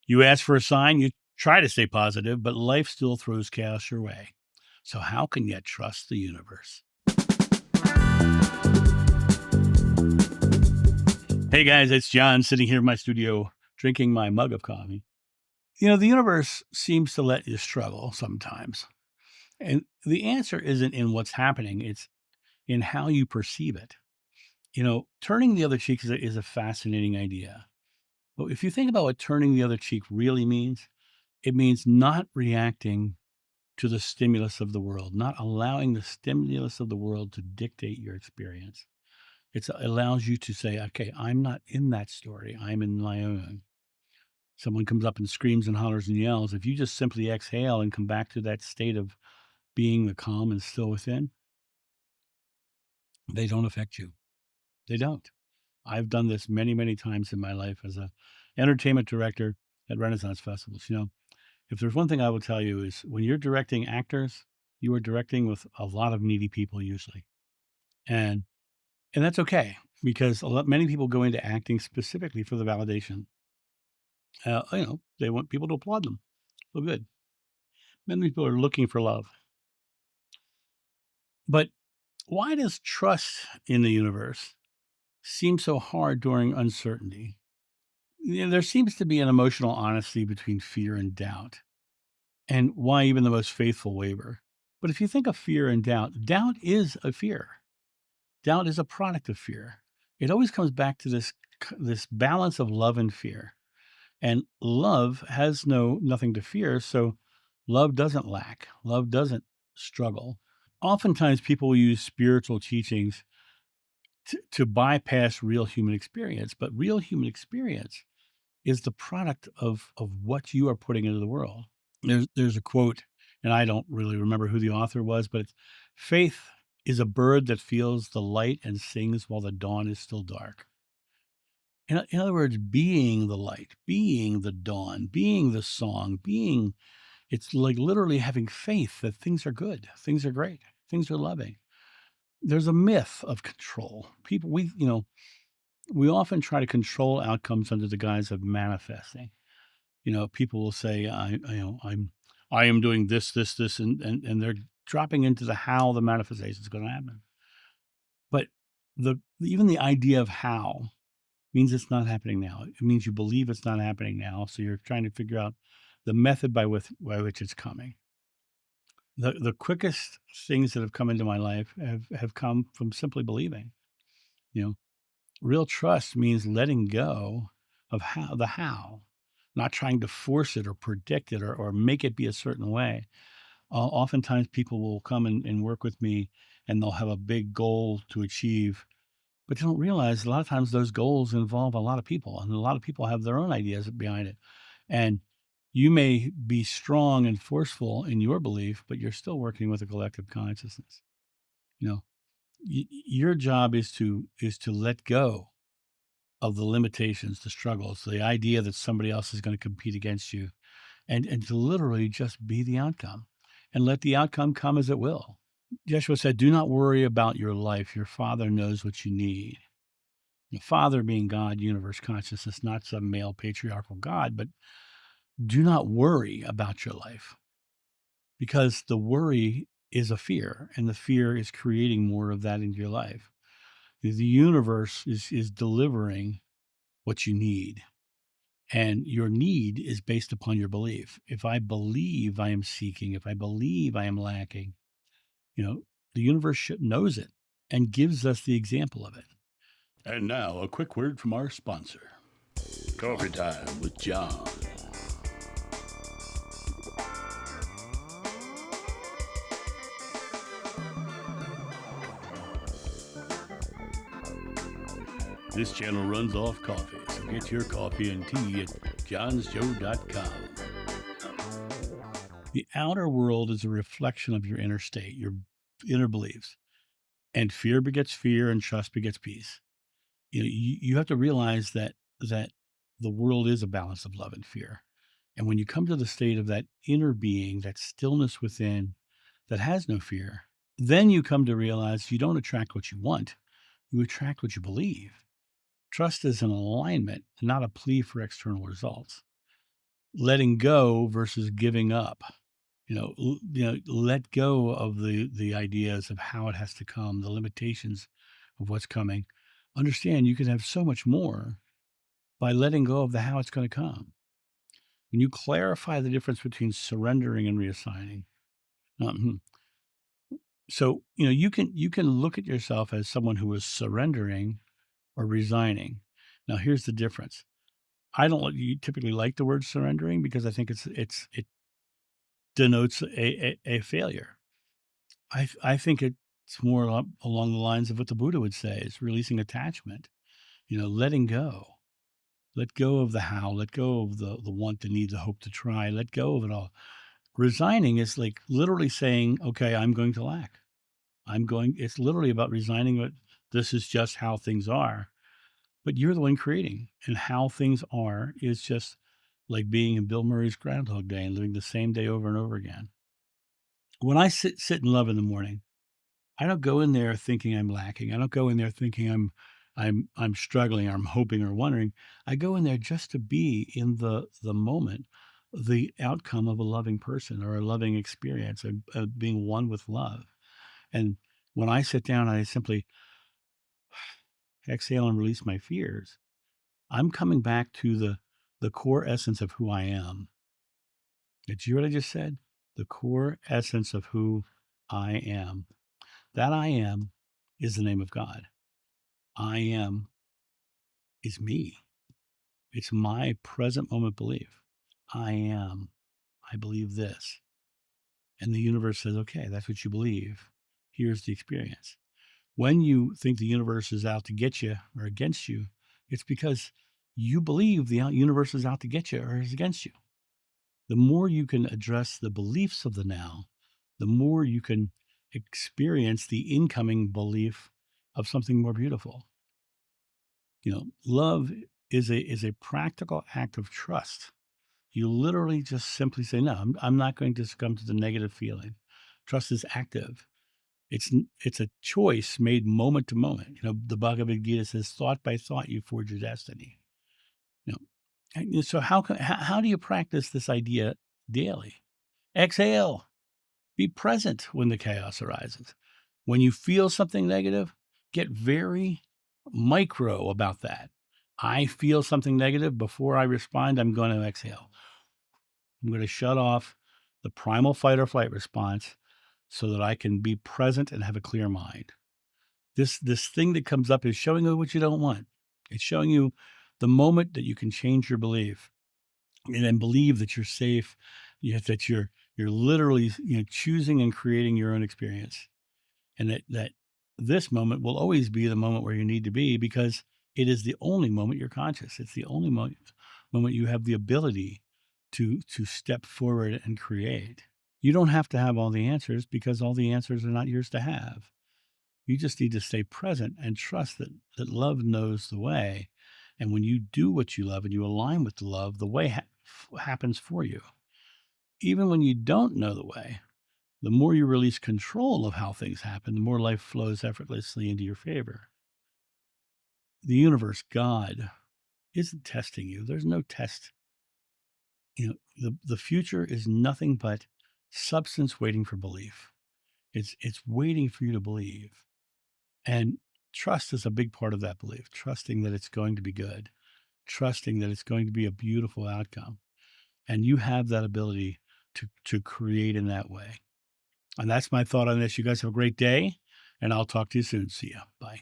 You ask for a sign, you try to stay positive, but life still throws chaos your way. So, how can you trust the universe? Hey guys, it's John sitting here in my studio drinking my mug of coffee. The universe seems to let you struggle sometimes. And the answer isn't in what's happening, it's in how you perceive it. Turning the other cheek is a fascinating idea. But if you think about what turning the other cheek really means, it means not reacting to the stimulus of the world, not allowing the stimulus of the world to dictate your experience. It allows you to say, okay, I'm not in that story. I'm in my own. Someone comes up and screams and hollers and yells. If you just simply exhale and come back to that state of being the calm and still within, they don't affect you. They don't. I've done this many, many times in my life as a entertainment director at Renaissance festivals. If there's one thing I will tell you is when you're directing actors, you are directing with a lot of needy people usually. And and that's okay because many people go into acting specifically for the validation. They want people to applaud them. So good. Many people are looking for love. But why does trust in the universe seem so hard during uncertainty? There seems to be an emotional honesty between fear and doubt, and why even the most faithful waver. But if you think of fear and doubt, doubt is a fear. Doubt is a product of fear. It always comes back to this balance of love and fear. And love has nothing to fear, so love doesn't lack. Love doesn't struggle. Oftentimes people will use spiritual teachings to bypass real human experience, but real human experience is the product of what you are putting into the world. There's a quote, and I don't really remember who the author was, but it's faith is a bird that feels the light and sings while the dawn is still dark. In other words, being the light, being the dawn, being the song, it's like literally having faith that things are good, things are great, things are loving. There's a myth of control. We often try to control outcomes under the guise of manifesting. People will say, I am doing this, and they're dropping into the how the manifestation is going to happen. But even the idea of how means it's not happening now. It means you believe it's not happening now. So you're trying to figure out the method by which it's coming. The quickest things that have come into my life have come from simply believing. You know, real trust means letting go of how, not trying to force it or predict it or make it be a certain way. Oftentimes people will come and work with me and they'll have a big goal to achieve, but you don't realize a lot of times those goals involve a lot of people, and a lot of people have their own ideas behind it. And you may be strong and forceful in your belief, but you're still working with a collective consciousness. You know, your job is to let go of the limitations, the struggles, the idea that somebody else is going to compete against you, and to literally just be the outcome and let the outcome come as it will. Yeshua said, "Do not worry about your life. Your Father knows what you need." The Father being God, universe, consciousness, not some male patriarchal God, but do not worry about your life because the worry is a fear, and the fear is creating more of that into your life. The universe is delivering what you need, and your need is based upon your belief. If I believe I am seeking, if I believe I am lacking, you know, the universe knows it and gives us the example of it. And now, a quick word from our sponsor. Coffee Time with John. This channel runs off coffee, so get your coffee and tea at johnsjoe.com. The outer world is a reflection of your inner state, your inner beliefs. And fear begets fear and trust begets peace. You have to realize that the world is a balance of love and fear. And when you come to the state of that inner being, that stillness within that has no fear, then you come to realize you don't attract what you want, you attract what you believe. Trust is an alignment, not a plea for external results. letting go versus giving up. Let go of the ideas of how it has to come, the limitations of what's coming. Understand you can have so much more by letting go of the how it's going to come. When you clarify the difference between surrendering and reassigning, mhm. So you can look at yourself as someone who is surrendering or resigning. Now, here's the difference. I don't typically like the word surrendering because I think it denotes a failure. I think it's more along the lines of what the Buddha would say is releasing attachment, letting go. Let go of the how, let go of the want, the need, the hope to try, let go of it all. Resigning is like literally saying, okay, I'm going to lack. It's literally about resigning that this is just how things are, but you're the one creating. And how things are is just like being in Bill Murray's Groundhog Day and living the same day over and over again. When I sit in love in the morning, I don't go in there thinking I'm lacking. I don't go in there thinking I'm struggling or I'm hoping or wondering. I go in there just to be in the moment, the outcome of a loving person or a loving experience, of being one with love. And when I sit down and I simply exhale and release my fears, I'm coming back to the core essence of who I am. Did you hear what I just said? The core essence of who I am. That I am is the name of God. I am is me. It's my present moment belief. I am. I believe this. And the universe says, okay, that's what you believe. Here's the experience. When you think the universe is out to get you or against you, it's because you believe the universe is out to get you or is against you. The more you can address the beliefs of the now, the more you can experience the incoming belief of something more beautiful. Love is a practical act of trust. You literally just simply say, no, I'm not going to succumb to the negative feeling. Trust is active. It's a choice made moment to moment. The Bhagavad Gita says, thought by thought, you forge your destiny. You know, so how do you practice this idea daily? Exhale. Be present when the chaos arises. When you feel something negative, get very micro about that. I feel something negative. Before I respond, I'm going to exhale. I'm going to shut off the primal fight or flight response so that I can be present and have a clear mind. This thing that comes up is showing you what you don't want. It's showing you the moment that you can change your belief and then believe that you're safe, that you're literally choosing and creating your own experience, and that this moment will always be the moment where you need to be because it is the only moment you're conscious. It's the only moment you have the ability to step forward and create. You don't have to have all the answers because all the answers are not yours to have. You just need to stay present and trust that love knows the way. And when you do what you love and you align with the love, the way happens for you. Even when you don't know the way, the more you release control of how things happen, the more life flows effortlessly into your favor. The universe, God, isn't testing you. There's no test. The future is nothing but substance waiting for belief. It's waiting for you to believe. And trust is a big part of that belief, trusting that it's going to be good, trusting that it's going to be a beautiful outcome. And you have that ability to create in that way. And that's my thought on this. You guys have a great day, and I'll talk to you soon. See ya. Bye.